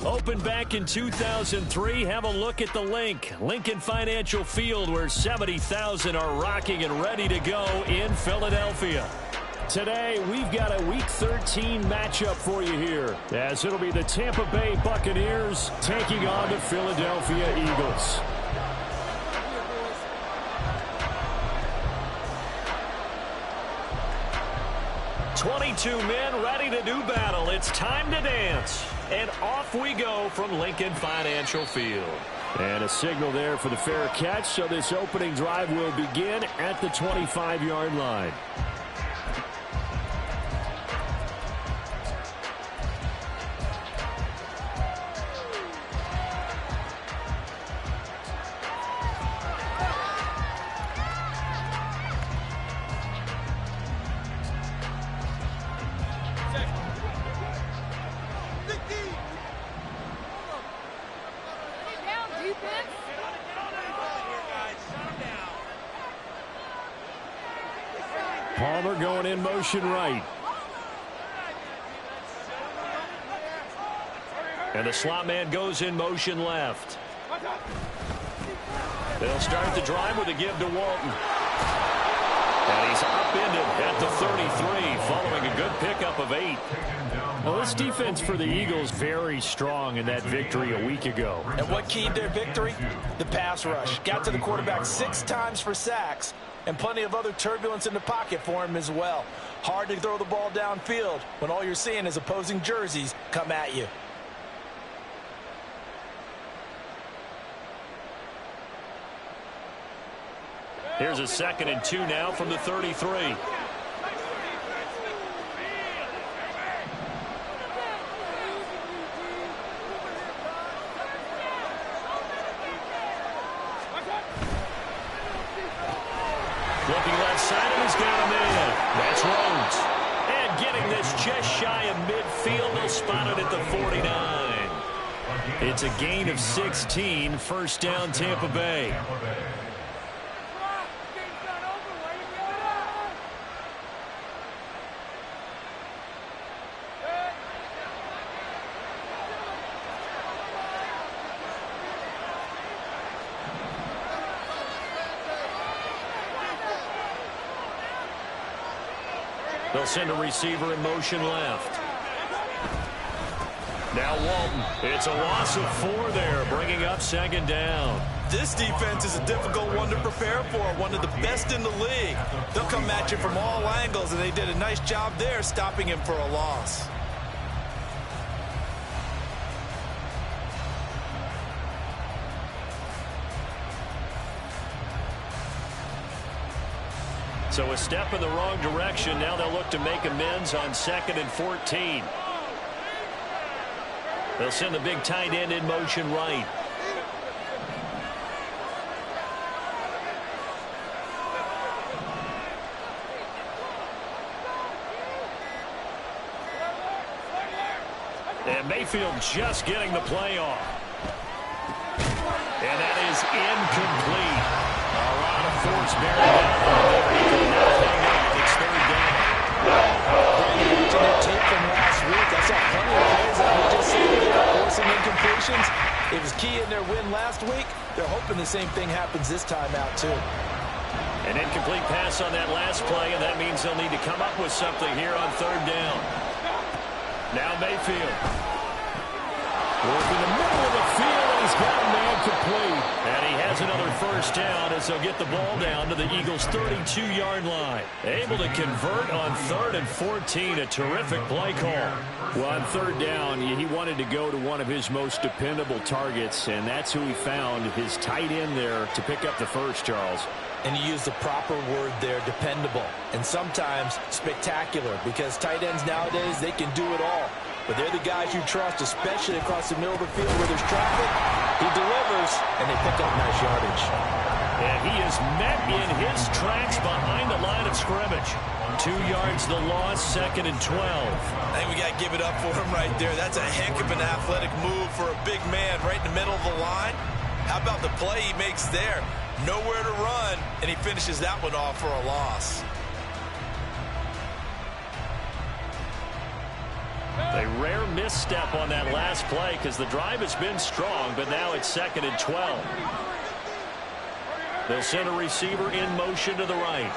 Opened back in 2003, have a look at the link. Lincoln Financial Field, where 70,000 are rocking and ready to go in Philadelphia. Today, we've got a Week 13 matchup for you here, as it'll be the Tampa Bay Buccaneers taking on the Philadelphia Eagles. "22 men ready to do battle. It's time to dance." And off we go from Lincoln Financial Field. And a signal there for the fair catch, so this opening drive will begin at the 25-yard line. Palmer going in motion right. And the slot man goes in motion left. They'll start the drive with a give to Walton. And he's upended at the 33 following a good pickup of 8. Well, this defense for the Eagles very strong in that victory a week ago. And what keyed their victory? The pass rush. Got to the quarterback 6 times for sacks. And plenty of other turbulence in the pocket for him as well. Hard to throw the ball downfield when all you're seeing is opposing jerseys come at you. Here's a 2nd and 2 now from the 33. Looking left side, and he's got him in. That's Rhodes. And getting this just shy of midfield, they'll spot it at the 49. It's a gain of 16, first down Tampa Bay. They'll send a receiver in motion left. Now Walton. It's a loss of 4 there, bringing up 2nd down. This defense is a difficult one to prepare for, one of the best in the league. They'll come at you from all angles, and they did a nice job there stopping him for a loss. So a step in the wrong direction. Now they'll look to make amends on 2nd and 14. They'll send the big tight end in motion right. And Mayfield just getting the play off. And that is incomplete. A lot of force bearing down. It's 3rd down. Watching that tape from last week, I saw plenty of plays that we just see forcing incompletions. It was key in their win last week. They're hoping the same thing happens this time out, too. An incomplete pass on that last play, and that means they'll need to come up with something here on 3rd down. Now Mayfield. Working the middle of the field, and he's got a man complete. And he has another first down as they'll get the ball down to the Eagles' 32-yard line. Able to convert on 3rd and 14. A terrific play call. Well, on 3rd down, he wanted to go to one of his most dependable targets, and that's who he found, his tight end there, to pick up the first, Charles. And you use the proper word there, dependable. And sometimes spectacular, because tight ends nowadays, they can do it all. But they're the guys you trust, especially across the middle of the field where there's traffic. He delivers, and they pick up nice yardage. And he is met in his tracks behind the line of scrimmage. 2 yards the loss, 2nd and 12. I think we got to give it up for him right there. That's a heck of an athletic move for a big man right in the middle of the line. How about the play he makes there? Nowhere to run, and he finishes that one off for a loss. A rare misstep on that last play because the drive has been strong, but now it's 2nd and 12. They'll send a receiver in motion to the right.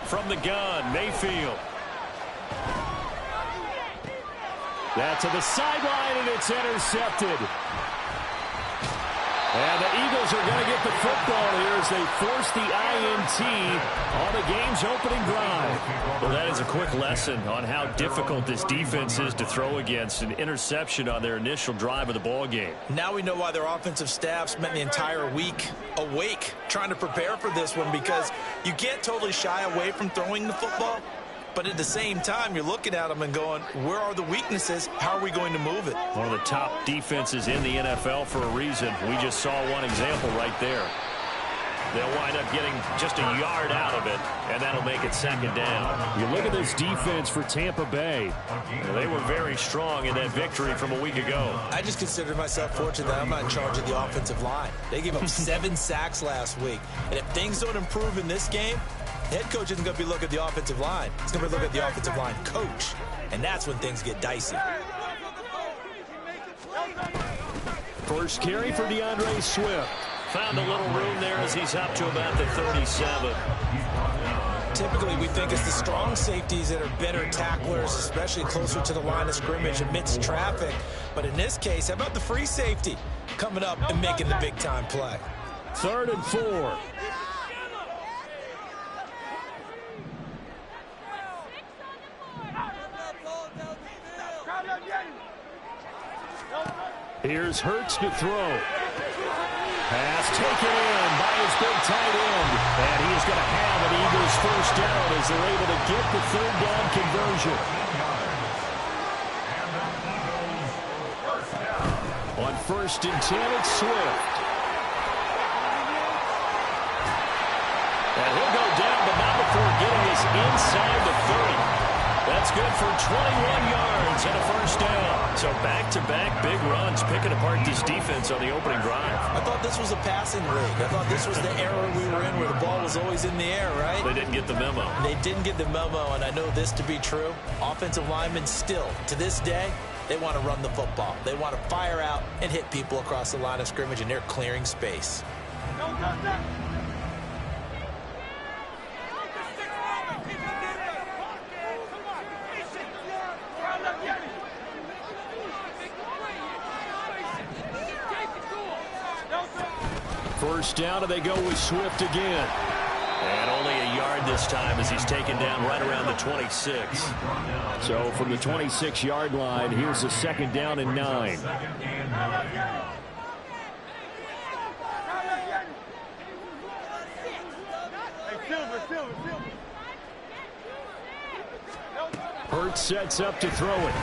From the gun, Mayfield. That to the sideline, and it's intercepted. And the Eagles are going to get the football here as they force the INT on the game's opening drive. Well, that is a quick lesson on how difficult this defense is to throw against. An interception on their initial drive of the ball game. Now we know why their offensive staff spent the entire week awake trying to prepare for this one, because you can't totally shy away from throwing the football. But at the same time, you're looking at them and going, where are the weaknesses? How are we going to move it? One of the top defenses in the NFL for a reason. We just saw one example right there. They'll wind up getting just a yard out of it, and that'll make it 2nd down. You look at this defense for Tampa Bay. They were very strong in that victory from a week ago. I just consider myself fortunate that I'm not in charge of the offensive line. They gave up 7 sacks last week. And if things don't improve in this game, the head coach isn't going to be looking at the offensive line. He's going to be looking at the offensive line coach. And that's when things get dicey. First carry for DeAndre Swift. Found a little room there as he's up to about the 37. Typically, we think it's the strong safeties that are better tacklers, especially closer to the line of scrimmage amidst traffic. But in this case, how about the free safety coming up and making the big-time play? 3rd and 4. Here's Hurts to throw. Pass taken in by his big tight end. And he is going to have an Eagles first down as they're able to get the 3rd down conversion. On 1st and 10, it's Swift. And he'll go down, but not before getting us inside the 30. That's good for 21 yards and a first down. So back-to-back big runs, picking apart this defense on the opening drive. I thought this was a passing league. I thought this was the era we were in where the ball was always in the air, right? They didn't get the memo. They didn't get the memo, and I know this to be true. Offensive linemen still, to this day, they want to run the football. They want to fire out and hit people across the line of scrimmage, and they're clearing space. First down, and they go with Swift again. And only a yard this time as he's taken down right around the 26. So from the 26-yard line, here's a 2nd down and 9. Hurts sets up to throw it.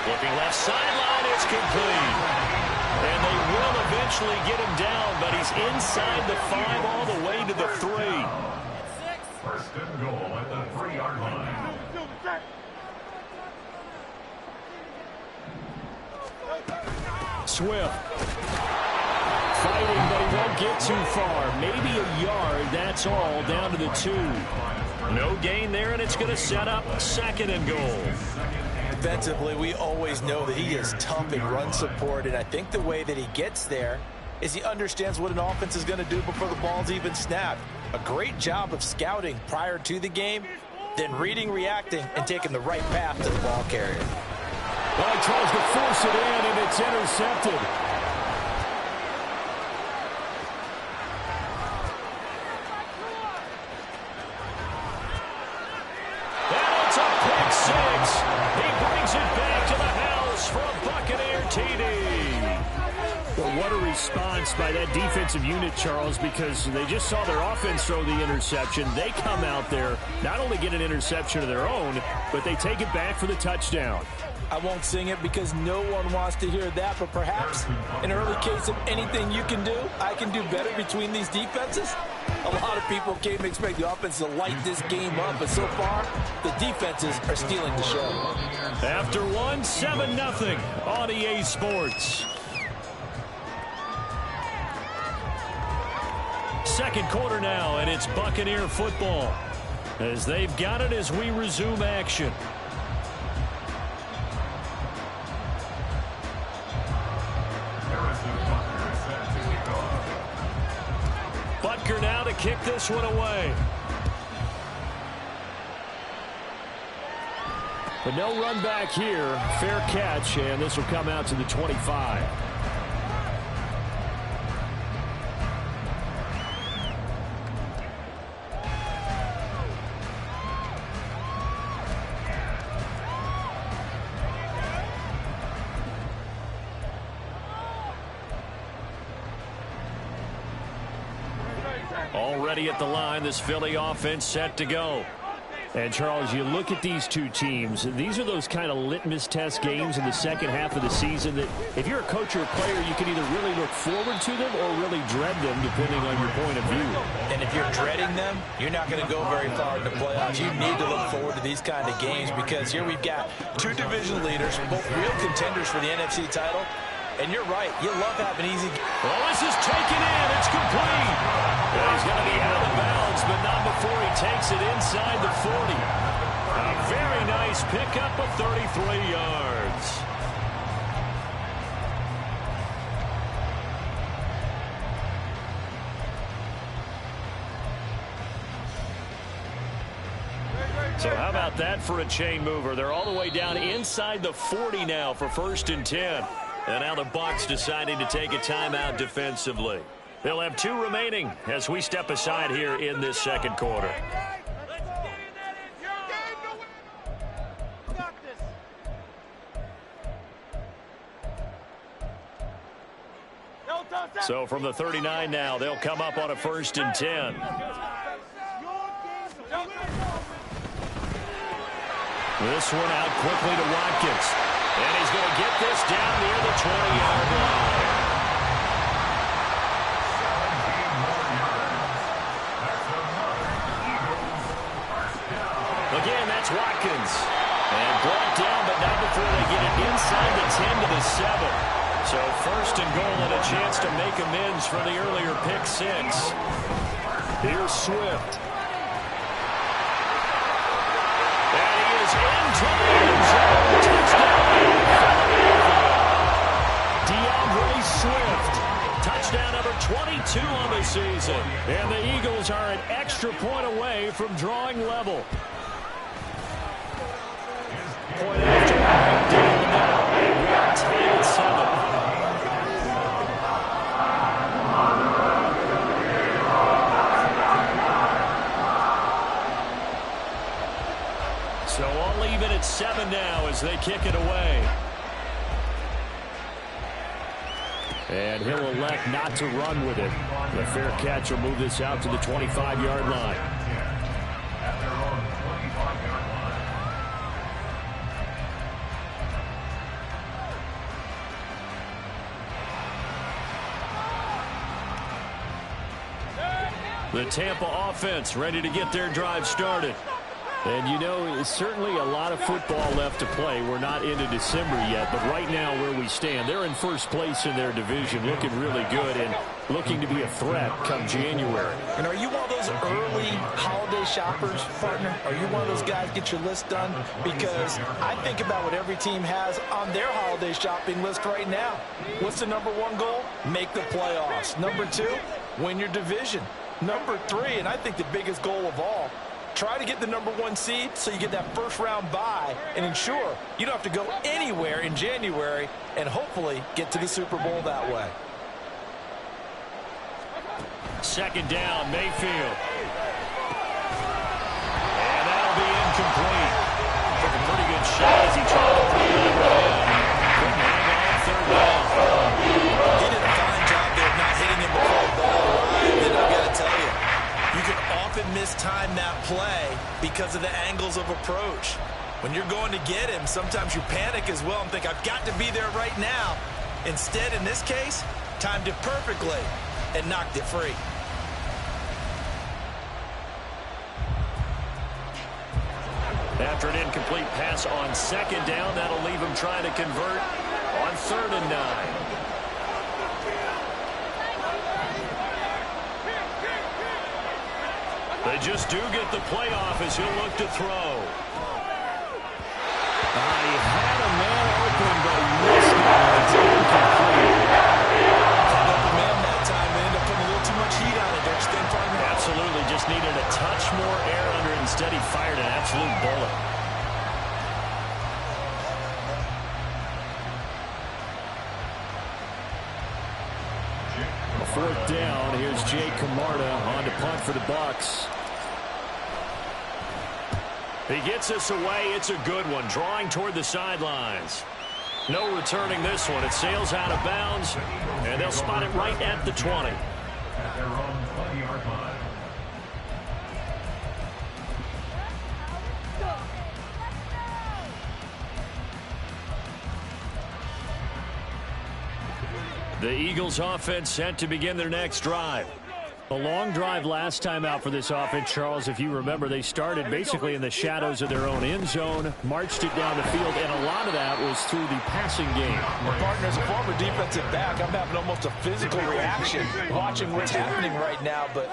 Looking left sideline, it's complete. And they will eventually get him down, but he's inside the 5 all the way to the 3. 1st and goal at the 3-yard line. Swift. Fighting, but he won't get too far. Maybe a yard, that's all, down to the 2. No gain there, and it's going to set up 2nd and goal. Defensively, we always know that he is tough in run support, and I think the way that he gets there is he understands what an offense is going to do before the ball's even snapped. A great job of scouting prior to the game, then reading, reacting, and taking the right path to the ball carrier. Well, he tries to force it in, and it's intercepted. And it's a pick 6. He brings it back to the house for a Buccaneer TD. Well, what a response by that defensive unit, Charles, because they just saw their offense throw the interception. They come out there, not only get an interception of their own, but they take it back for the touchdown. I won't sing it because no one wants to hear that, but perhaps an early case of anything you can do, I can do better between these defenses. A lot of people came to expect the offense to light this game up, but so far, the defenses are stealing the show. After 7-0 on EA Sports. second quarter now, and it's Buccaneer football as they've got it as we resume action. Butker now to kick this one away. But no run back here. Fair catch, and this will come out to the 25. Already at the line, this Philly offense set to go. And, Charles, you look at these two teams, these are those kind of litmus test games in the second half of the season that if you're a coach or a player, you can either really look forward to them or really dread them, depending on your point of view. And if you're dreading them, you're not going to go very far in the playoffs. You need to look forward to these kind of games because here we've got two division leaders, both real contenders for the NFC title. And you're right, you love having easy. Well, this is taken in. It's complete. And he's going to be out of bounds, but not before he takes it inside the 40. A very nice pickup of 33 yards. So how about that for a chain mover? They're all the way down inside the 40 now for 1st and 10. And now the Bucs deciding to take a timeout defensively. They'll have 2 remaining as we step aside here in this second quarter. So from the 39 now, they'll come up on a 1st and 10. This one out quickly to Watkins. And he's going to get this down near the 20-yard line. Again, that's Watkins. And brought down, but not before they get it inside the 10 to the 7. So 1st and goal and a chance to make amends for the earlier pick 6. Here's Swift. And he is into the end zone. Touchdown. DeAndre Swift. Touchdown number 22 on the season. And the Eagles are an extra point away from drawing level. Point after right down the middle. And we are tied at 7. So I'll leave it at 7 now as they kick it away. And he'll elect not to run with it. The fair catch will move this out to the 25-yard line. The Tampa offense ready to get their drive started. And, you know, it's certainly a lot of football left to play. We're not into December yet, but right now where we stand, they're in first place in their division, looking really good and looking to be a threat come January. And are you one of those early holiday shoppers, partner? Are you one of those guys get your list done? Because I think about what every team has on their holiday shopping list right now. What's the number 1 goal? Make the playoffs. Number 2, win your division. Number 3, and I think the biggest goal of all, try to get the number 1 seed so you get that first-round bye and ensure you don't have to go anywhere in January and hopefully get to the Super Bowl that way. Second down, Mayfield. And that'll be incomplete. Took a pretty good shot as he tried to throw it overhead. Couldn't hang on 3rd down. He did a fine job there of not hitting him before the ball arrived, and I've got to tell you, you can often mistime that play because of the angles of approach. When you're going to get him, sometimes you panic as well and think, I've got to be there right now. Instead, in this case, timed it perfectly and knocked it free. After an incomplete pass on 2nd down, that'll leave him trying to convert on 3rd and 9. They just do get the playoff as he'll look to throw. He had a man open, but he missed it. It's incomplete. The man that time ended up putting a little too much heat on it. Don't you think, partner? Absolutely. Just needed a touch more air under it. Instead, he fired an absolute bullet. A fourth down. Here's Jake Camarda on to punt for the Bucs. He gets this away. It's a good one. Drawing toward the sidelines. No returning this one. It sails out of bounds, and they'll spot it right at the 20. At their own 20-yard line. The Eagles offense set to begin their next drive. A long drive last time out for this offense, Charles. If you remember, they started basically in the shadows of their own end zone, marched it down the field, and a lot of that was through the passing game. My partner, as a former defensive back, I'm having almost a physical reaction watching what's happening right now. But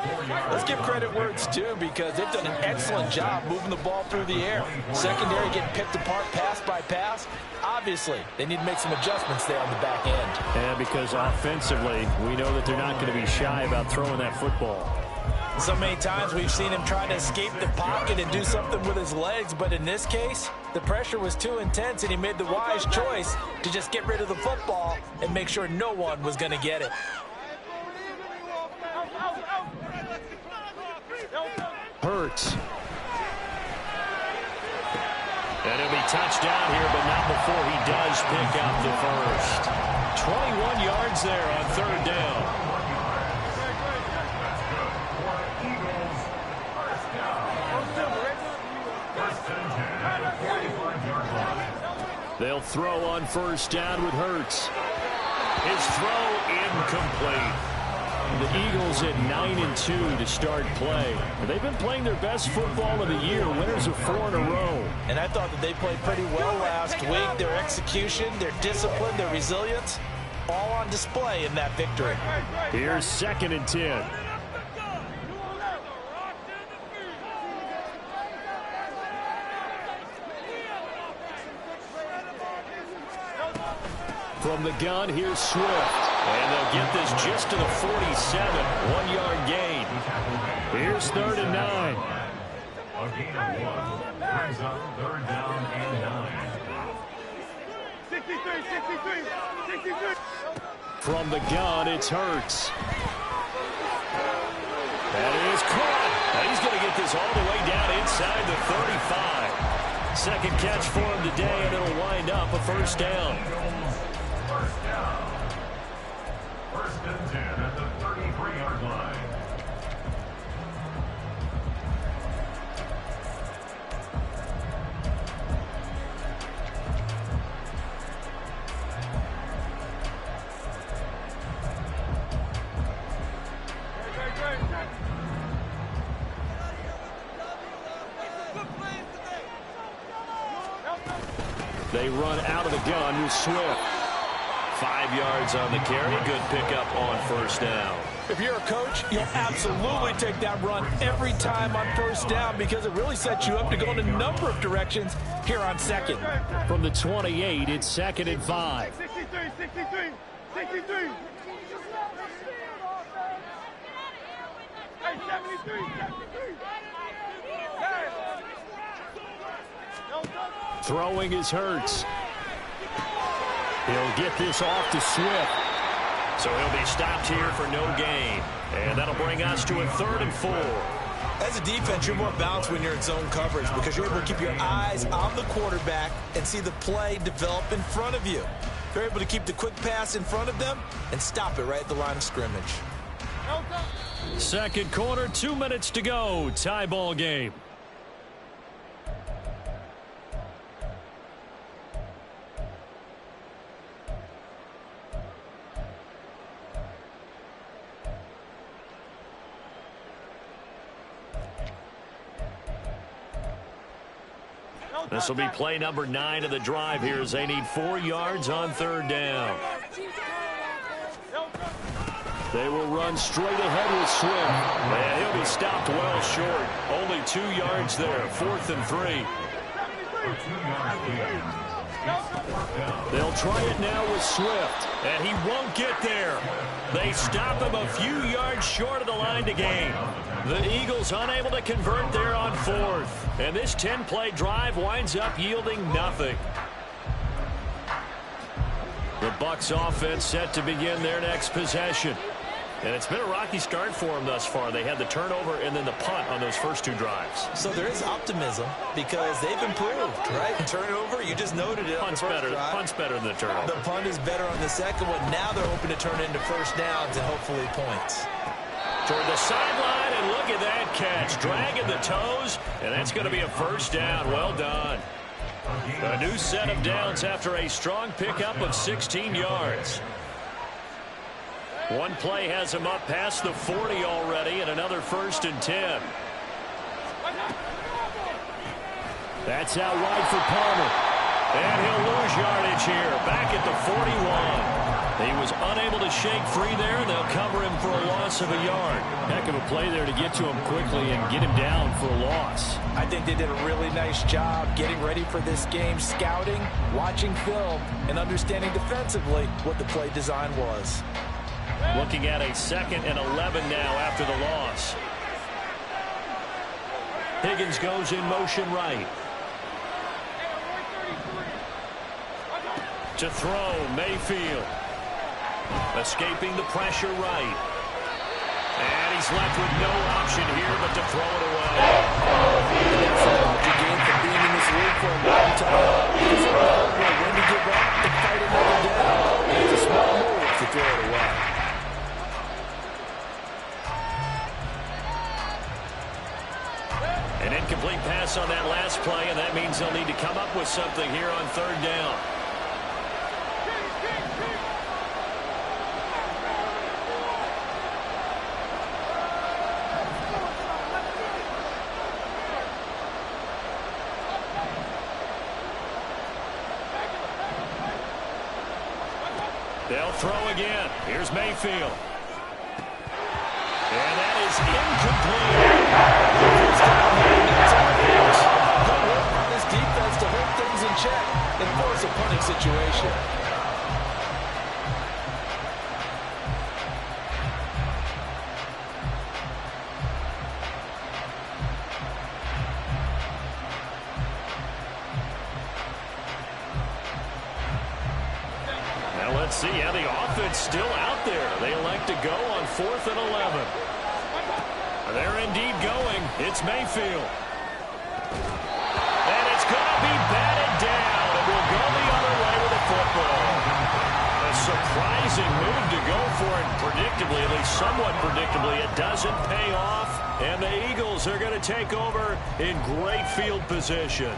let's give credit where it's due, because they've done an excellent job moving the ball through the air. Secondary getting picked apart pass by pass. Obviously, they need to make some adjustments there on the back end. And because offensively, we know that they're not going to be shy about throwing that football. So many times we've seen him try to escape the pocket and do something with his legs, but in this case, the pressure was too intense, and he made the wise choice to just get rid of the football and make sure no one was going to get it. Hurts. And it'll be touchdown here, but not before he does pick up the first. 21 yards there on third down. They'll throw on first down with Hurts. His throw incomplete. The Eagles at 9-2 to start play. They've been playing their best football of the year, winners of 4 in a row. And I thought that they played pretty well last week. Their execution, their discipline, their resilience, all on display in that victory. Here's 2nd and 10. From the gun, here's Swift. And they'll get this just to the 47. 1-yard gain. Here's 3rd and 9. A gain of 1. Brings up 3rd down and 9. 63. From the gun, it's Hurts. That is caught. Now he's going to get this all the way down inside the 35. Second catch for him today, and it'll wind up a first down. First down. 1st and 10 at the 33-yard line. They run out of the gun with Swift. 5 yards on the carry. Good pickup on first down. If you're a coach, you'll absolutely take that run every time on first down, because it really sets you up to go in a number of directions here on second. From the 28, it's 2nd and 5. 63. Hey, 73. Throwing is Hurts. He'll get this off to Swift. So he'll be stopped here for no gain. And that'll bring us to a 3rd and 4. As a defense, you're more balanced when you're in zone coverage, because you're able to keep your eyes on the quarterback and see the play develop in front of you. You're able to keep the quick pass in front of them and stop it right at the line of scrimmage. Second quarter, 2 minutes to go. Tie ball game. This will be play number 9 of the drive here, as they need 4 yards on third down. They will run straight ahead with Swift. And he'll be stopped well short. Only 2 yards there. 4th and 3. They'll try it now with Swift. And he won't get there. They stop him a few yards short of the line to gain. The Eagles unable to convert there on 4th. And this 10-play drive winds up yielding nothing. The Bucs offense set to begin their next possession. And it's been a rocky start for them thus far. They had the turnover and then the punt on those first 2 drives. So there is optimism because they've improved, right? Turnover, you just noted it. Punt's better than the turnover. The punt is better on the second one. Now they're hoping to turn into first downs and hopefully points. Toward the sideline, and look at that catch. Dragging the toes, and that's going to be a first down. Well done. A new set of downs after a strong pickup of 16 yards. One play has him up past the 40 already, and another 1st and 10. That's out wide for Palmer. And he'll lose yardage here, back at the 41. He was unable to shake free there, and they'll cover him for a loss of a yard. Heck of a play there to get to him quickly and get him down for a loss. I think they did a really nice job getting ready for this game, scouting, watching film, and understanding defensively what the play design was. Looking at a 2nd and 11 now after the loss. Higgins goes in motion right. To throw, Mayfield. Escaping the pressure right. And he's left with no option here but to throw it away. And that's about the game from being in this league for a long time. Because you know when you give up to fight another down. And it's a small move to throw it away. An incomplete pass on that last play, and that means they'll need to come up with something here on 3rd down. They'll throw again. Here's Mayfield. And that is incomplete. Good work on this defense to hold things in check and force a punting situation. Let's see how the offense still out there. They elect to go on 4th and 11. They're indeed going. It's Mayfield. And it's going to be batted down. And we'll go the other way with the football. A surprising move to go for it predictably, at least somewhat predictably. It doesn't pay off. And the Eagles are going to take over in great field position.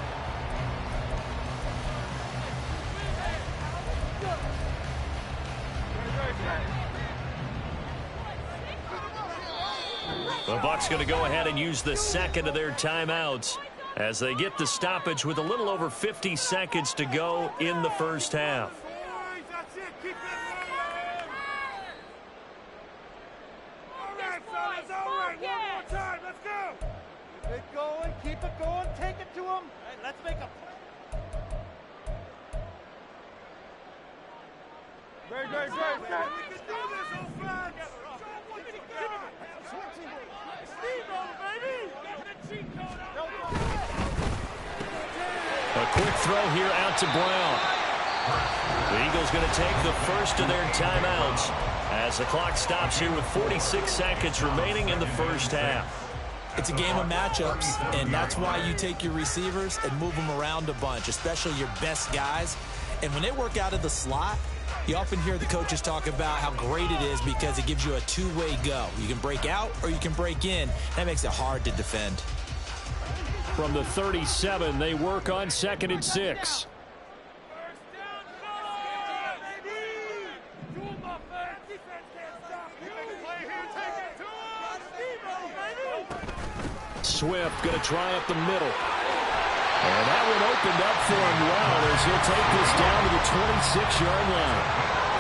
The Bucs going to go ahead and use the 2nd of their timeouts as they get the stoppage with a little over 50 seconds to go in the first half. That's it. Keep it all right, fellas. All right. One more time. Let's go. Keep it going. Keep it going. Take it to him. Hey, let's make a Very, very, very. We can do this, old friends. A quick throw here out to Brown. The Eagles going to take the first of their timeouts as the clock stops here with 46 seconds remaining in the first half. It's a game of matchups, and that's why you take your receivers and move them around a bunch, especially your best guys. And when they work out of the slot, you often hear the coaches talk about how great it is because it gives you a two-way go. You can break out or you can break in. That makes it hard to defend. From the 37, they work on 2nd and 6. Swift going to try up the middle. And that one opened up for him well as he'll take this down to the 26-yard line.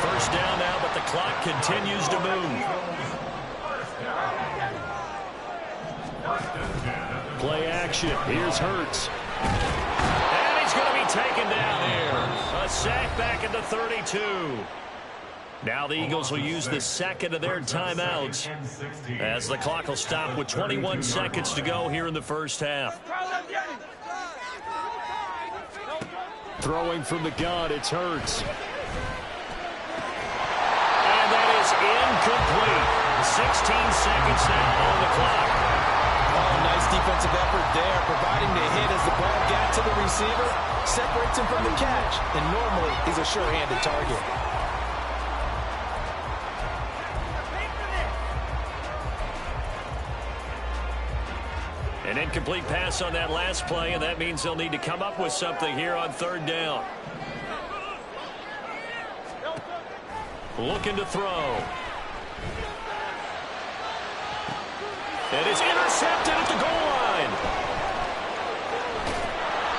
First down now, but the clock continues to move. Play action. Here's Hurts. And he's going to be taken down here. A sack back at the 32. Now the Eagles will use the second of their timeouts as the clock will stop with 21 seconds to go here in the first half. Throwing from the gun, it's Hurts. And that is incomplete. 16 seconds now on the clock. Oh, nice defensive effort there, providing the hit as the ball got to the receiver, separates him from the catch, and normally he's a sure-handed target. An incomplete pass on that last play, and that means they'll need to come up with something here on third down. Looking to throw. It is intercepted at the goal line.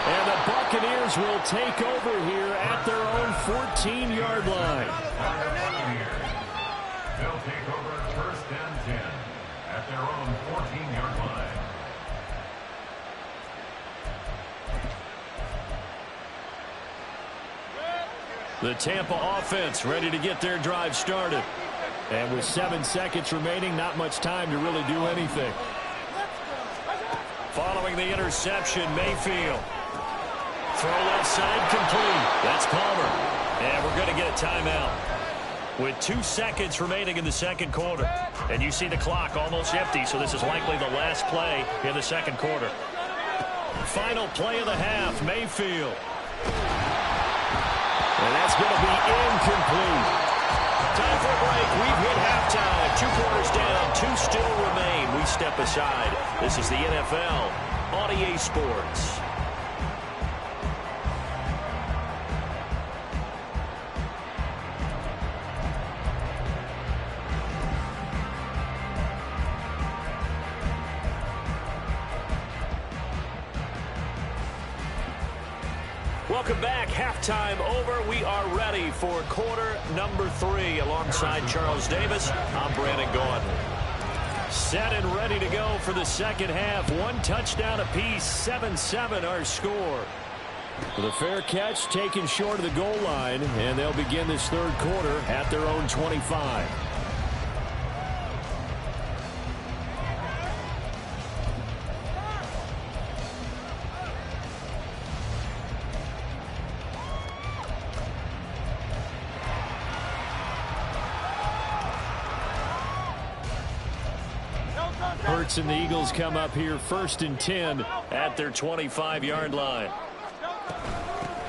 And the Buccaneers will take over here at their own 14-yard line. They'll take over at first and 10 at their own 14-yard line. The Tampa offense ready to get their drive started. And with 7 seconds remaining, not much time to really do anything. Following the interception, Mayfield. Throw left side complete. That's Palmer. And we're going to get a timeout. With 2 seconds remaining in the second quarter. And you see the clock almost empty, so this is likely the last play in the second quarter. Final play of the half, Mayfield. And that's going to be incomplete. Time for a break. We've hit halftime. 2 quarters down. 2 still remain. We step aside. This is the NFL on EA Sports. Welcome back. Halftime over. We are ready for quarter number 3. Alongside Charles Davis, I'm Brandon Gaudin. Set and ready to go for the second half. 1 touchdown apiece. 7-7 our score. With a fair catch taken short of the goal line, and they'll begin this third quarter at their own 25. Hurts and the Eagles come up here first and 10 at their 25-yard line.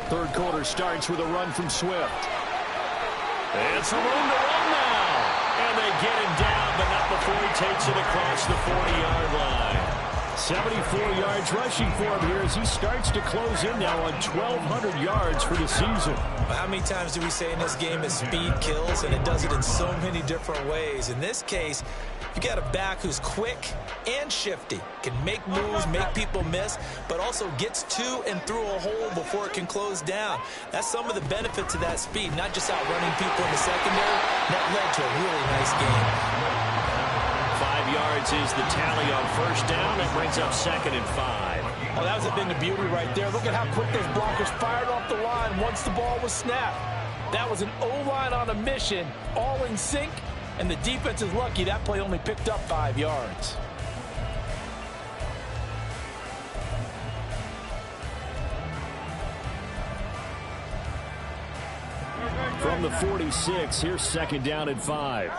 Third quarter starts with a run from Swift. And some room to run now. And they get him down, but not before he takes it across the 40-yard line. 74 yards rushing for him here as he starts to close in now on 1,200 yards for the season. Well, how many times do we say in this game that speed kills, and it does it in so many different ways? In this case, you got a back who's quick and shifty, can make moves, make people miss, but also gets to and through a hole before it can close down. That's some of the benefits of that speed, not just outrunning people in the secondary. That led to a really nice game. 5 yards is the tally on first down. That brings up second and 5. Oh, that was a thing of beauty right there. Look at how quick those blockers fired off the line once the ball was snapped. That was an O-line on a mission, all in sync, and the defense is lucky that play only picked up 5 yards. From the 46, here's second down and 5.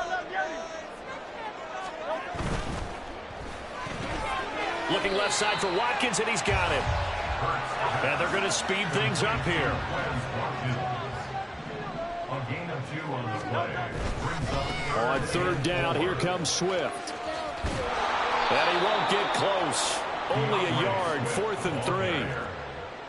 Looking left side for Watkins, and he's got him. And they're going to speed things up here. On third down, here comes Swift. And he won't get close. Only a yard, 4th and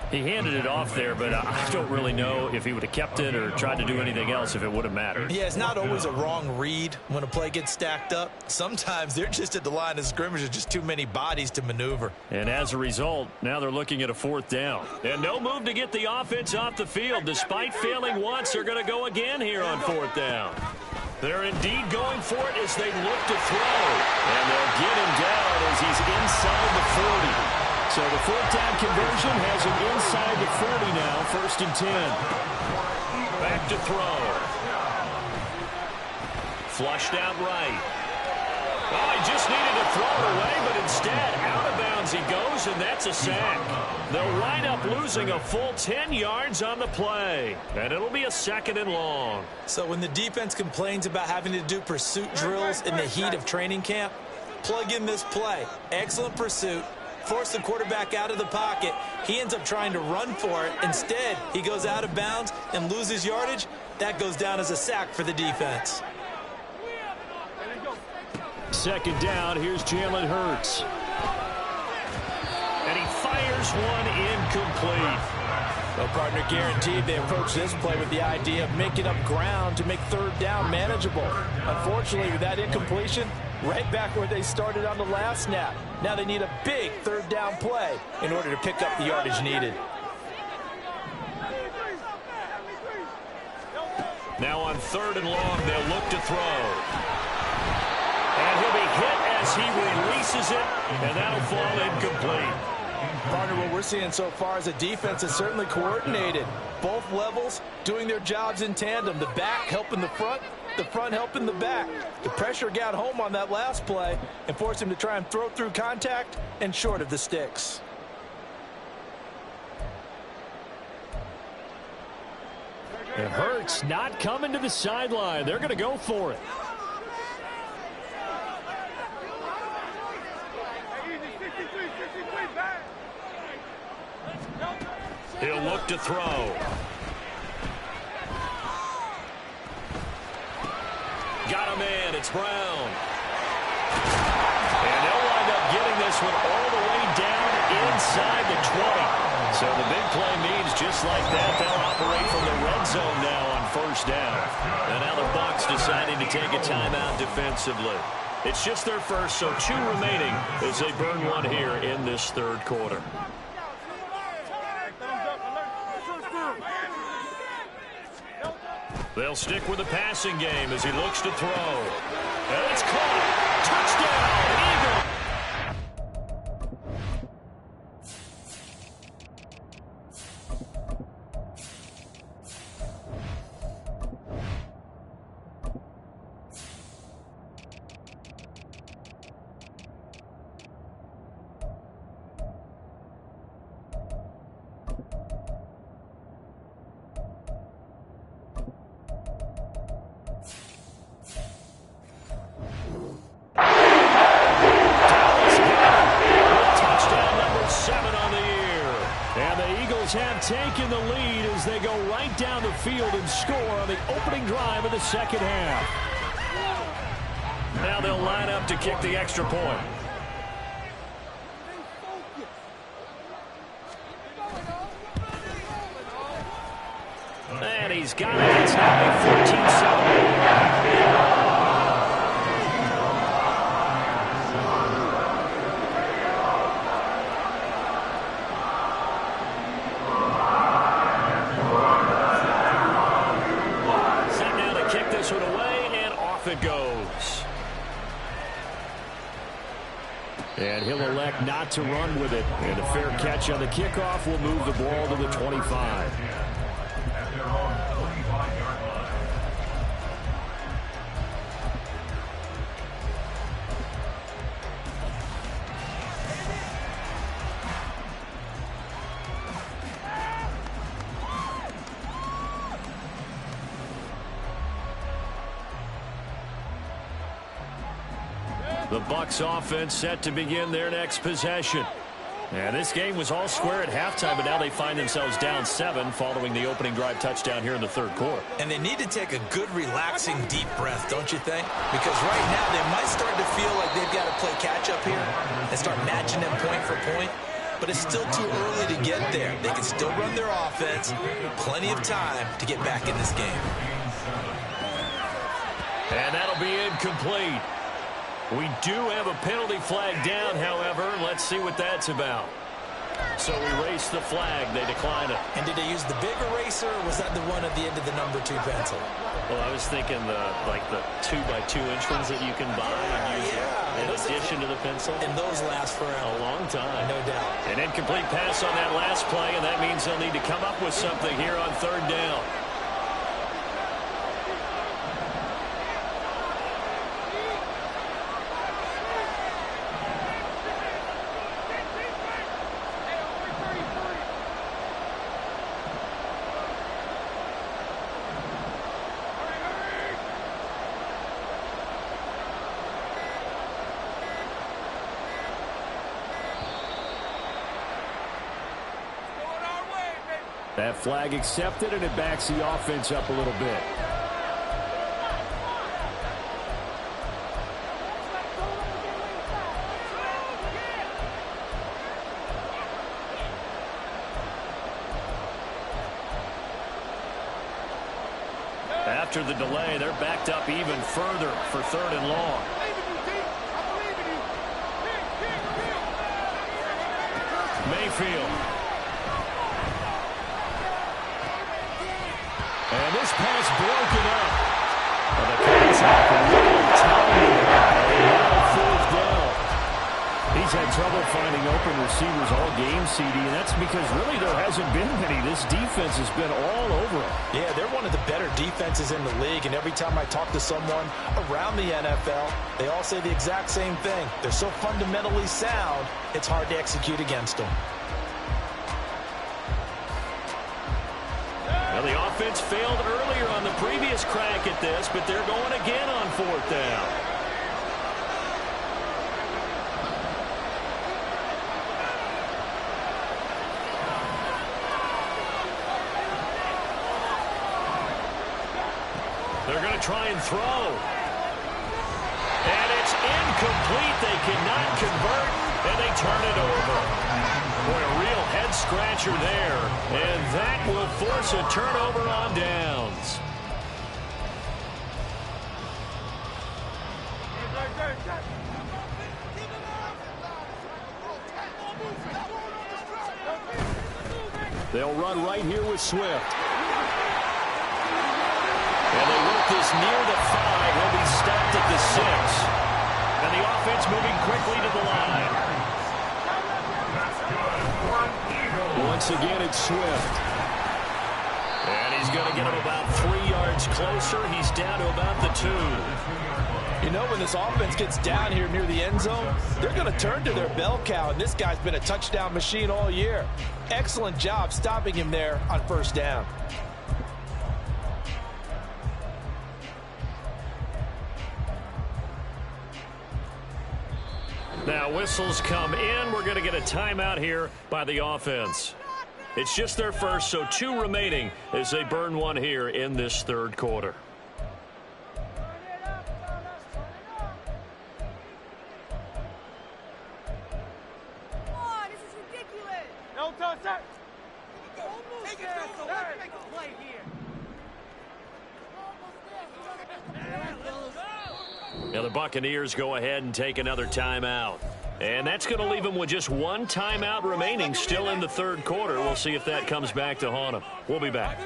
3. He handed it off there, but I don't really know if he would have kept it or tried to do anything else if it would have mattered. Yeah, it's not always a wrong read when a play gets stacked up. Sometimes they're just at the line of scrimmage. There's just too many bodies to maneuver. And as a result, now they're looking at a 4th down. And no move to get the offense off the field. Despite failing once, they're going to go again here on 4th down. They're indeed going for it as they look to throw. And they'll get him down as he's inside the 40. So the 4th down conversion has him inside the 40 now, 1st and 10. Back to throw. Flushed out right. Oh, he just needed to throw it away, but instead, out of bounds he goes, and that's a sack. They'll wind up losing a full 10 yards on the play, and it'll be a 2nd and long. So when the defense complains about having to do pursuit drills in the heat of training camp, plug in this play. Excellent pursuit. Force the quarterback out of the pocket. He ends up trying to run for it. Instead, he goes out of bounds and loses yardage. That goes down as a sack for the defense. 2nd down, here's Jalen Hurts. And he fires one incomplete. Well, partner, guaranteed they approach this play with the idea of making up ground to make 3rd down manageable. Unfortunately, with that incompletion, right back where they started on the last snap. Now they need a big 3rd down play in order to pick up the yardage needed. Now on 3rd and long, they'll look to throw. And he'll be hit as he releases it, and that'll fall incomplete. Partner, what we're seeing so far is a defense that's certainly coordinated. Both levels doing their jobs in tandem. The back helping the front helping the back. The pressure got home on that last play and forced him to try and throw through contact and short of the sticks. And Hurts not coming to the sideline. They're going to go for it. He'll look to throw. Got a man. It's Brown. And they'll wind up getting this one all the way down inside the 20. So the big play means just like that, they'll operate from the red zone now on 1st down. And now the Bucs deciding to take a timeout defensively. It's just their first, so 2 remaining as they burn one here in this 3rd quarter. They'll stick with the passing game as he looks to throw. And it's caught. Touchdown, Eagles. Have taken the lead as they go right down the field and score on the opening drive of the 2nd half. Now they'll line up to kick the extra point. And he's got it. It's now 14-7. It goes. And he'll elect not to run with it. And a fair catch on the kickoff will move the ball to the 25. The Bucs offense set to begin their next possession. And this game was all square at halftime, but now they find themselves down 7 following the opening drive touchdown here in the 3rd quarter. And they need to take a good, relaxing, deep breath, don't you think? Because right now they might start to feel like they've got to play catch-up here and start matching them point for point. but it's still too early to get there. They can still run their offense. Plenty of time to get back in this game. And that'll be incomplete. We do have a penalty flag down, however. Let's see what that's about. So we race the flag. They decline it. And did they use the big eraser, or was that the one at the end of the number 2 pencil? Well, I was thinking the 2x2 inch ones that you can buy and use in addition to the pencil. And those last for a long time. No doubt. An incomplete pass on that last play, and that means they'll need to come up with something here on 3rd down. That flag accepted, and it backs the offense up a little bit. After the delay, they're backed up even further for 3rd and long. Mayfield. And this pass broken up. And the contact really telling you 4th down. He's had trouble finding open receivers all game, CD, and that's because really there hasn't been many. This defense has been all over him. Yeah, they're one of the better defenses in the league, and every time I talk to someone around the NFL, they all say the exact same thing. They're so fundamentally sound, it's hard to execute against them. Well, the offense failed earlier on the previous crack at this, but they're going again on 4th down. They're going to try and throw. And it's incomplete. They cannot convert, and they turn it over. Boy, a real head-scratcher there, and that will force a turnover on downs. They'll run right here with Swift. And they work this near the 5. He'll be stopped at the 6. And the offense moving quickly to the line. Once again, it's Swift. And he's going to get him about 3 yards closer. He's down to about the 2. You know, when this offense gets down here near the end zone, they're going to turn to their bell cow, and this guy's been a touchdown machine all year. Excellent job stopping him there on 1st down. Now whistles come in. We're going to get a timeout here by the offense. It's just their first, so 2 remaining as they burn one here in this 3rd quarter. Now the Buccaneers go ahead and take another timeout. And that's going to leave them with just 1 timeout remaining still in the 3rd quarter. We'll see if that comes back to haunt them. We'll be back.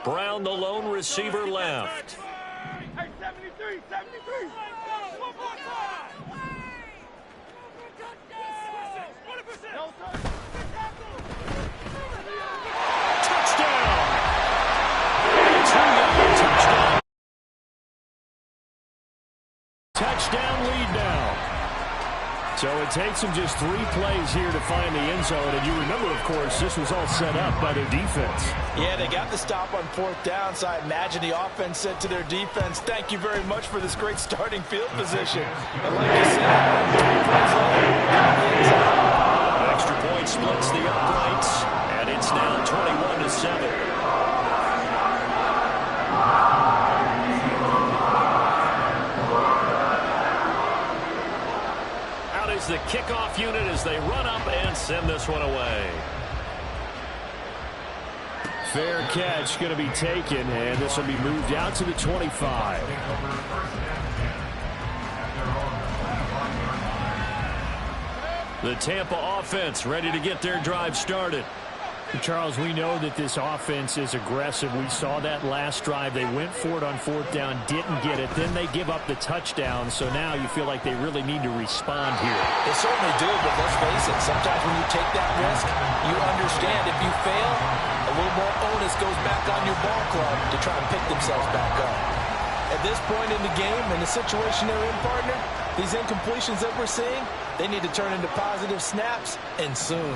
Brown, the lone receiver, left. Hey, 73, 73. One more time. Touchdown! 2-yard touchdown. Touchdown lead now. So it takes them just 3 plays here to find the end zone. And you remember, of course, this was all set up by their defense. Yeah, they got the stop on 4th down, so I imagine the offense said to their defense, thank you very much for this great starting field position. And like you said, 3 plays on. An extra point splits the uprights, and it's now 21-7. the kickoff unit as they run up and send this one away. Fair catch going to be taken, and this will be moved out to the 25. The Tampa offense ready to get their drive started. Charles, we know that this offense is aggressive. We saw that last drive. They went for it on fourth down, didn't get it. Then they give up the touchdown. So now you feel like they really need to respond here. They certainly do, but let's face it. Sometimes when you take that risk, you understand if you fail, a little more onus goes back on your ball club to try and pick themselves back up. At this point in the game, in the situation they're in, partner, these incompletions that we're seeing, they need to turn into positive snaps, and soon.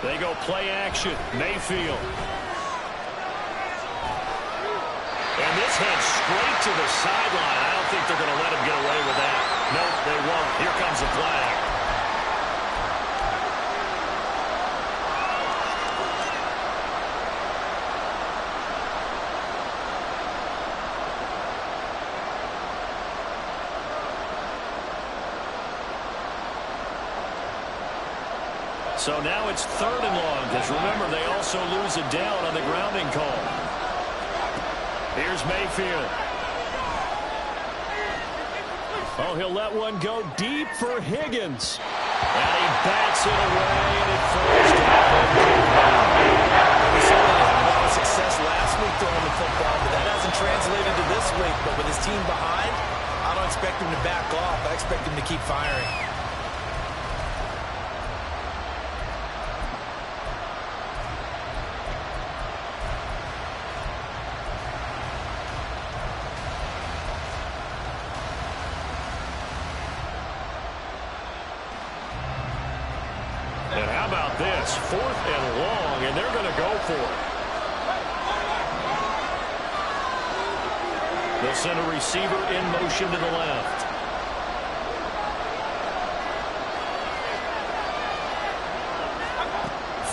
They go play action. Mayfield. And this heads straight to the sideline. I don't think they're going to let him get away with that. Nope, they won't. Here comes the flag. So now it's 3rd and long, because remember, they also lose it down on the grounding call. Here's Mayfield. Oh, he'll let one go deep for Higgins. And he bats it away, and it falls down. We saw that he had a lot of success last week throwing the football, but that hasn't translated to this week. But with his team behind, I don't expect him to back off. I expect him to keep firing. And how about this? 4th and long, and they're going to go for it. They'll send a receiver in motion to the left.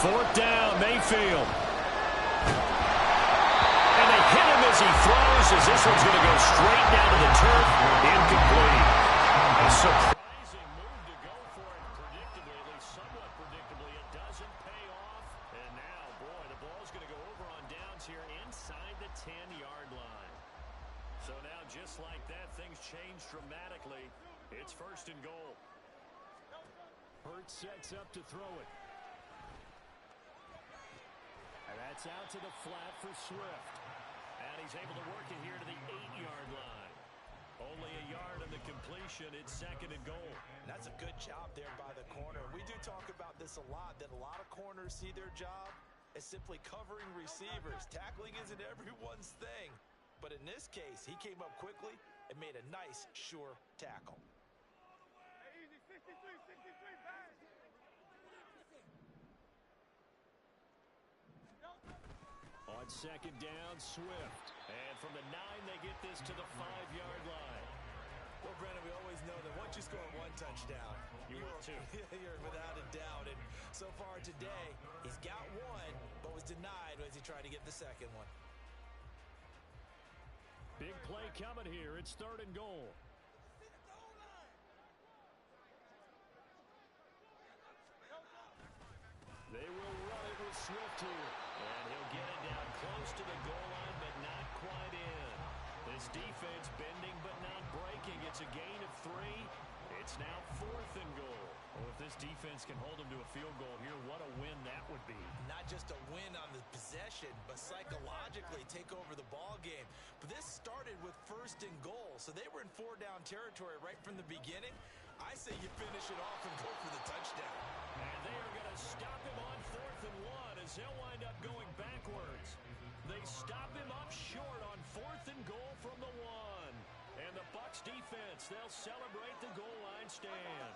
Fourth down, Mayfield. And they hit him as he throws, as this one's going to go straight down to the turf. Incomplete. A surprising move to go for it predictably, at least somewhat predictably. It doesn't pay off. And now, boy, the ball's going to go over on downs here inside the 10-yard line. So now, just like that, things change dramatically. It's 1st and goal. Hurts sets up to throw it. And that's out to the flat for Swift. And he's able to work it here to the 8-yard line. Only a yard on the completion. It's 2nd and goal. That's a good job there by the corner. We do talk about this a lot, that a lot of corners see their job as simply covering receivers. Tackling isn't everyone's thing. But in this case, he came up quickly and made a nice, sure tackle. Easy, 63, pass. On 2nd down, Swift. And from the 9, they get this to the 5-yard line. Well, Brandon, we always know that once you score one touchdown, will too. You're without a doubt. And so far today, he's got one, but was denied as he tried to get the second one. Big play coming here. It's 3rd and goal. They will run it with Swift here. And he'll get it down close to the goal line, but not quite in. This defense bending but not breaking. It's a gain of 3. It's now 4th and goal. Well, if this defense can hold them to a field goal here, what a win that would be. Not just a win on the possession, but psychologically take over the ball game. But this started with 1st and goal, so they were in 4-down territory right from the beginning. I say you finish it off and go for the touchdown. And they are going to stop him on 4th and 1 as they'll wind up going backwards. They stop him up short on 4th and goal from the 1. And the Bucs defense, they'll celebrate the goal line stand.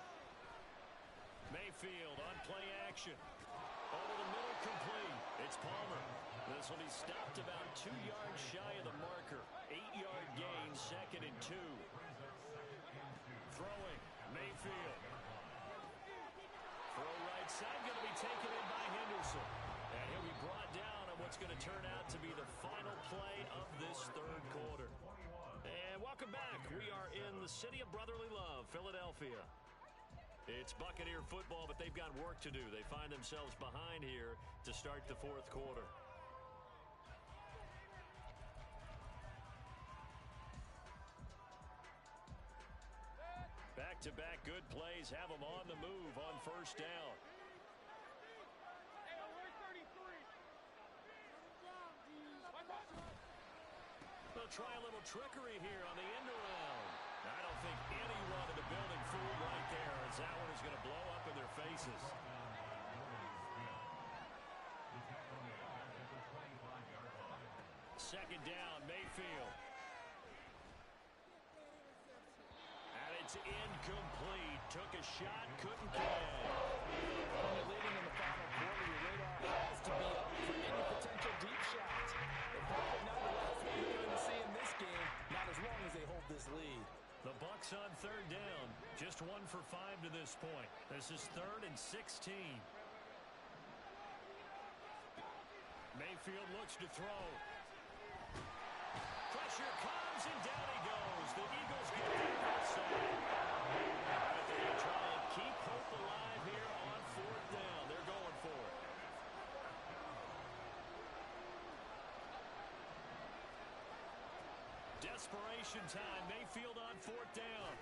Mayfield on play action. Over the middle, complete. It's Palmer. This will be stopped about 2 yards shy of the marker. 8-yard gain, 2nd and 2. Throwing, Mayfield. Throw right side, going to be taken in by Henderson. And he'll be brought down on what's going to turn out to be the final play of this 3rd quarter. And welcome back. We are in the city of brotherly love, Philadelphia. It's Buccaneer football, but they've got work to do. They find themselves behind here to start the fourth quarter. Back-to-back good plays have them on the move on first down. They'll try a little trickery here on the end around. I don't think anyone in the building fooled right there, as that one is going to blow up in their faces. Second down, Mayfield. And it's incomplete. Took a shot, couldn't catch. When you're leading in the final quarter, your radar has to be up for any potential deep shots. They're probably not the last one they're going to see in this game, not as long as they hold this lead. The Bucs on third down. Just 1 for 5 to this point. This is 3rd and 16. Mayfield looks to throw. Pressure comes, and down he goes. The Eagles get there for a sack. But they're going to try and keep hope alive here on 4th down. They're going for it. Desperation time. Mayfield on 4th down.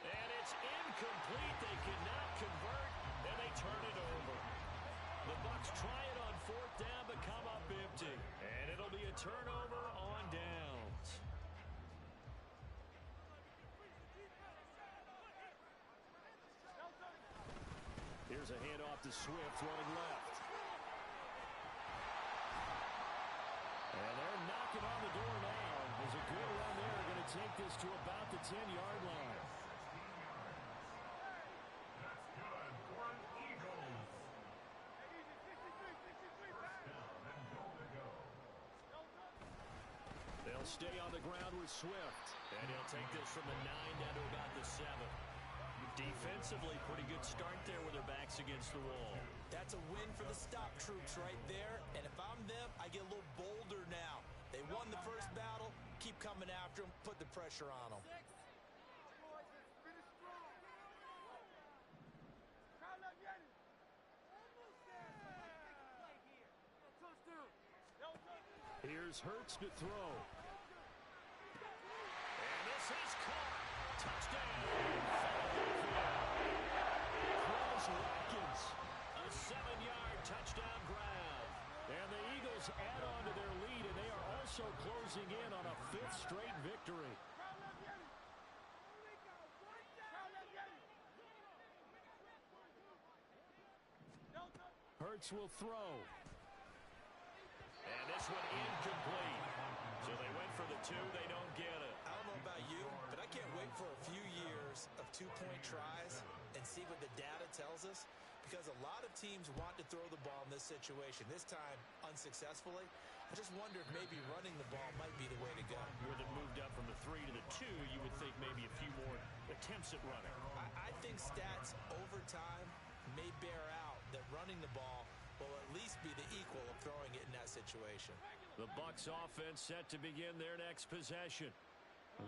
And it's incomplete. They cannot convert, and they turn it over. The Bucs try it on 4th down, but come up empty. And it'll be a turnover on downs. Here's a handoff to Swift running left. And they're knocking on the door now. There's a good run there. Going to take this to about the 10-yard line. That's good for an Eagles. First down and goal to go. They'll stay on the ground with Swift. And he'll take this from the 9 down to about the 7. Defensively, pretty good start there with their backs against the wall. That's a win for the stop troops right there. And if I'm them, I get a little bolder now. They won the first battle. Keep coming after them. Put the pressure on them. Here's Hurts to throw. And this is caught. Touchdown. Philadelphia. Watkins. A 7-yard touchdown grab. And the Eagles add on to their lead, and they are also closing in on a 5th straight victory. Hurts will throw. And this one incomplete. So they went for the 2. They don't get it. I don't know about you, but I can't wait for a few years of 2-point tries and see what the data tells us, because a lot of teams want to throw the ball in this situation. This time, unsuccessfully. I just wonder if maybe running the ball might be the way to go. With it moved up from the 3 to the 2, you would think maybe a few more attempts at running. I think stats over time may bear out that running the ball will at least be the equal of throwing it in that situation. The Bucs offense set to begin their next possession.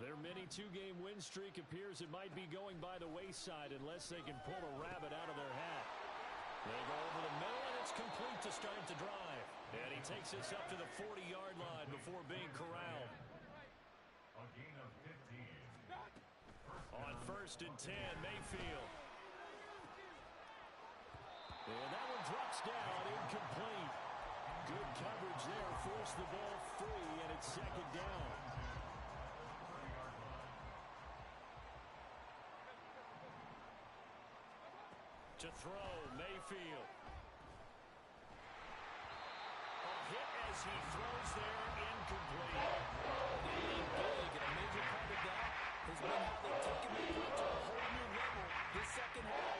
Their mini 2-game win streak appears it might be going by the wayside unless they can pull a rabbit out of their hat. They go over the middle, and it's complete to start the drive. And he takes this up to the 40-yard line before being corralled. A gain of 15. On 1st and 10, Mayfield. And that one drops down, incomplete. Good coverage there, forced the ball free, and it's 2nd down. To throw, Mayfield. A hit as he throws there, incomplete. Big, and a major part of that has been how they've taken the game to a whole new level this second half.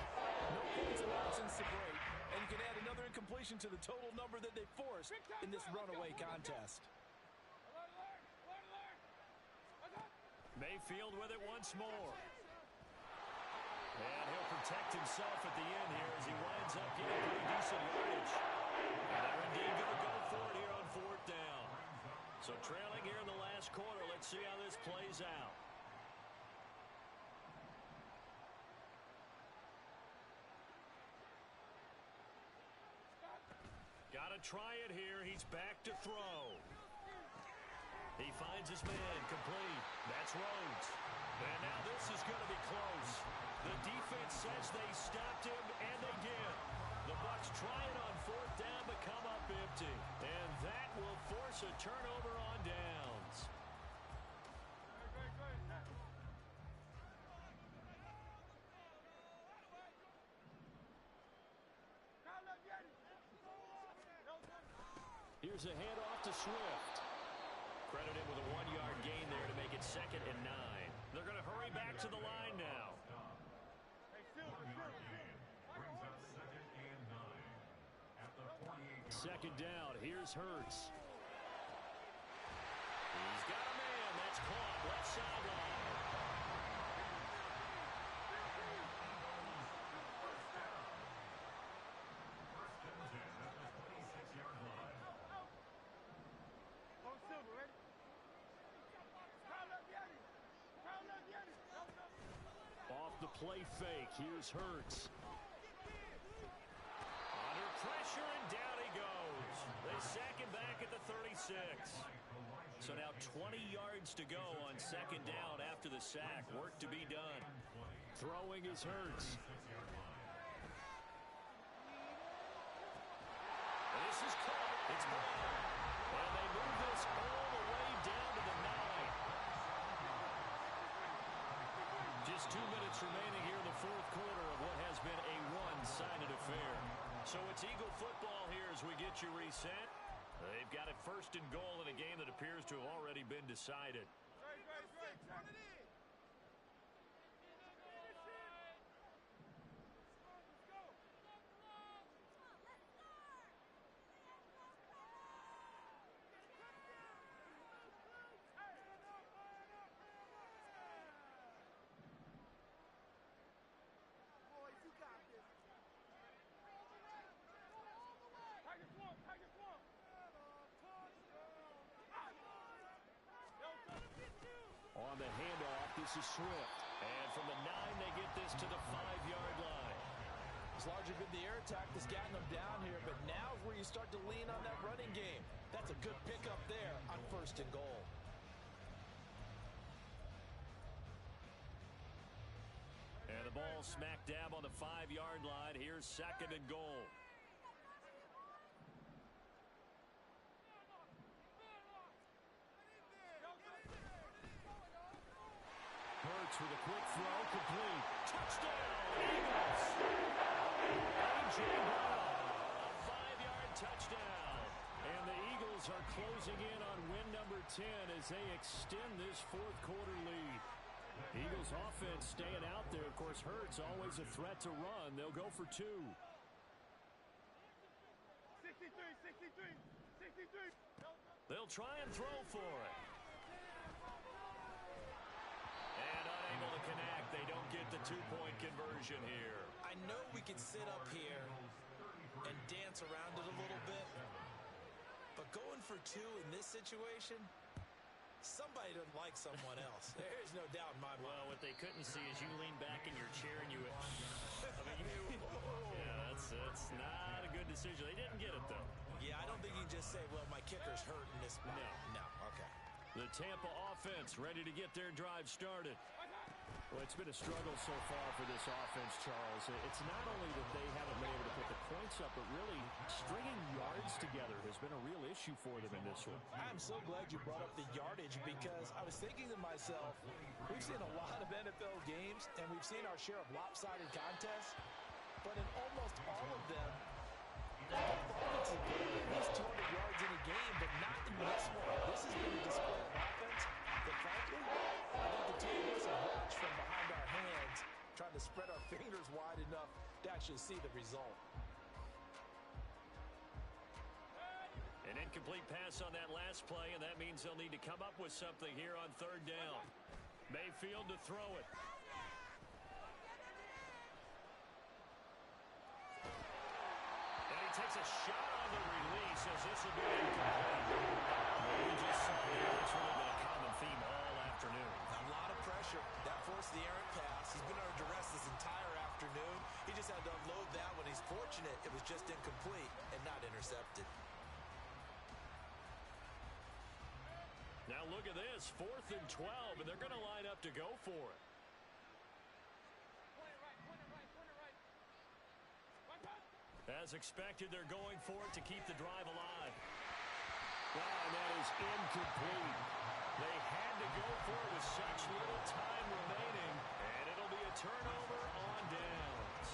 No points allowed since the break, and you can add another incompletion to the total number that they forced in this runaway contest. Mayfield with it once more. And he'll protect himself at the end here as he winds up getting pretty decent yardage. And they're indeed going to go for it here on 4th down. So trailing here in the last quarter, let's see how this plays out. try it here. He's back to throw. He finds his man, complete. That's Rhodes. And now this is going to be close. The defense says they stopped him, and they did. The Bucs try it on fourth down, but come up empty. And that will force a turnover on downs. Here's a handoff to Swift. Credited with a 1-yard gain there to make it 2nd and 9. They're going to hurry back to the line now. 1-yard gain brings up 2nd and 9 at the 48-yard 2nd down. Here's Hurts. He's got a man. That's caught. Left sideline. First and 10 at the 26-yard line. Off the play fake. Here's Hurts. Under pressure, and down he goes. They sack him back at the 36. So now 20 yards to go on 2nd down after the sack. Work to be done. Throwing is Hurts. This is caught. It's ball. And they move this all the way down to the 9. Just 2 minutes remaining here in the 4th quarter of what has been a one-sided affair. So it's Eagle football here as we get you reset. They've got it 1st and goal in a game that appears to have already been decided. Turn it in. On the handoff, this is Swift. And from the 9, they get this to the 5-yard line. It's largely been the air attack that's gotten them down here, but now is where you start to lean on that running game. That's a good pickup there on 1st and goal. And the ball smack dab on the 5-yard line. Here's 2nd and goal. Hurts with a quick throw, complete. Touchdown, Eagles! A.J. Brown, a 5-yard touchdown. And the Eagles are closing in on win number 10 as they extend this 4th quarter lead. Eagles offense staying out there. Of course, Hurts always a threat to run. They'll go for 2. 63. They'll try and throw for it. And unable to connect. They don't get the 2-point conversion here. I know we can sit up here and dance around it a little bit, but going for 2 in this situation, somebody doesn't like someone else. There's no doubt in my mind. Well, what they couldn't see is you lean back in your chair and you went, yeah, that's not a good decision. They didn't get it, though. Yeah, I don't think you can just say, well, my kicker's hurt in this spot. No, okay. The Tampa offense ready to get their drive started. Well, it's been a struggle so far for this offense, Charles. It's not only that they haven't been able to put the points up, but really stringing yards together has been a real issue for them in this one. I'm so glad you brought up the yardage because I was thinking to myself, we've seen a lot of NFL games, and we've seen our share of lopsided contests, but in almost all of them, the offense has put at least 200 yards in a game, but not in this one. This has been a display of offense that, frankly, I think the two of us have watched from behind our hands, trying to spread our fingers wide enough to actually see the result. An incomplete pass on that last play, and that means they'll need to come up with something here on 3rd down. Mayfield to throw it. Takes a shot on the release as this will be incomplete. We just saw that. It's really been a common theme all afternoon. A lot of pressure. That forced the errant pass. He's been under duress this entire afternoon. He just had to unload that one. He's fortunate it was just incomplete and not intercepted. look at this, 4th and 12, and they're going to line up to go for it. As expected, they're going for it to keep the drive alive. And that is incomplete. They had to go for it with such little time remaining, and it'll be a turnover on downs.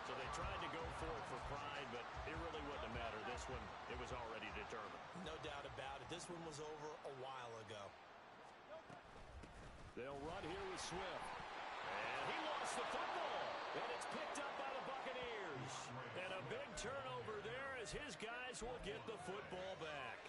So they tried to go for it for pride, but it really wouldn't have mattered. This one, it was already determined. No doubt about it. This one was over a while ago. They'll run here with Swift. And he lost the football. And it's picked up by the Buccaneers. And a big turnover there as his guys will get the football back.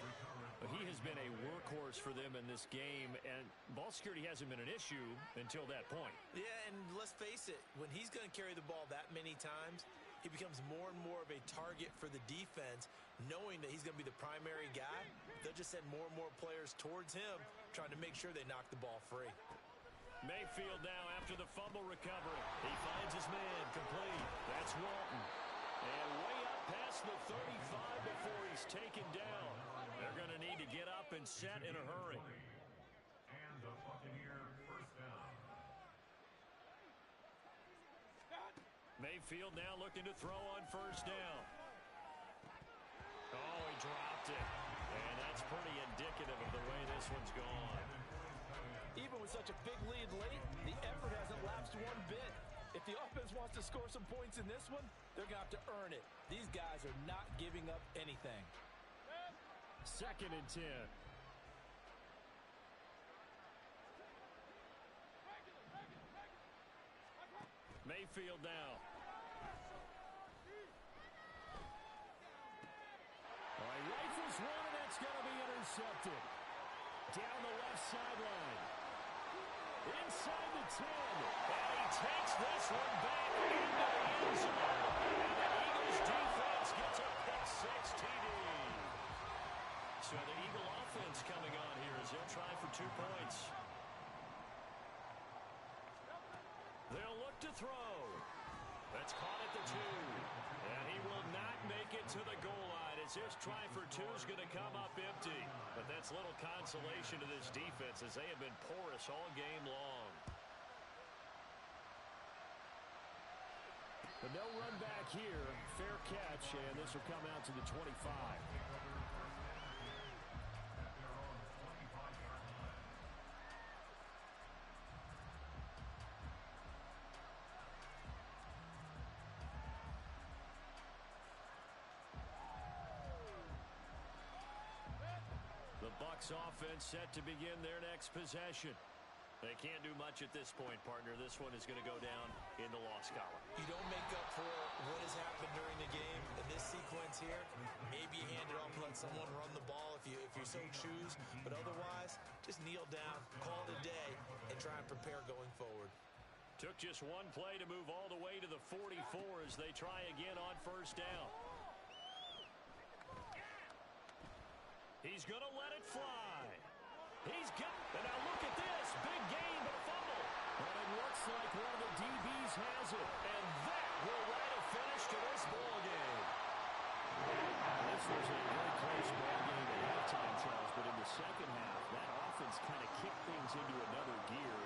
He has been a workhorse for them in this game, and ball security hasn't been an issue until that point. Yeah, and let's face it, when he's going to carry the ball that many times, he becomes more and more of a target for the defense, knowing that he's going to be the primary guy. They'll just send more and more players towards him, trying to make sure they knock the ball free. Mayfield now after the fumble recovery. He finds his man complete. That's Walton. And way up past the 35 before he's taken down. They're going to need to get up and set in a hurry. And the Buccaneer first down. Mayfield now looking to throw on first down. Oh, he dropped it. And that's pretty indicative of the way this one's gone. Even with such a big lead late, the effort hasn't lapsed one bit. If the offense wants to score some points in this one, they're going to have to earn it. These guys are not giving up anything. 2nd and 10. Mayfield now. All right, rifles one, and that's going to be intercepted. Down the left sideline. Inside the 10. And he takes this one back into the end zone. And the Eagles defense gets a pick-6 TD. So the Eagle offense coming on here as they'll try for 2 points. They'll look to throw. That's caught at the 2. And he will not make it to the goal line as his try for 2 is going to come up empty. But that's little consolation to this defense as they have been porous all game long. But no run back here. Fair catch, and this will come out to the 25. The Bucs offense set to begin their next possession. They can't do much at this point, partner. This one is going to go down in the loss column. You don't make up for what has happened during the game. In this sequence here, maybe you hand it off and let someone run the ball if you so choose. But otherwise, just kneel down, call it a day, and try and prepare going forward. Took just one play to move all the way to the 44 as they try again on first down. He's going to let it fly. He's got, and now look at this. Big gain, but a fumble. And it looks like one of the DBs has it. And that will write a finish to this ball game. This was a very close ball game at halftime, Charles, but in the second half, that offense kind of kicked things into another gear.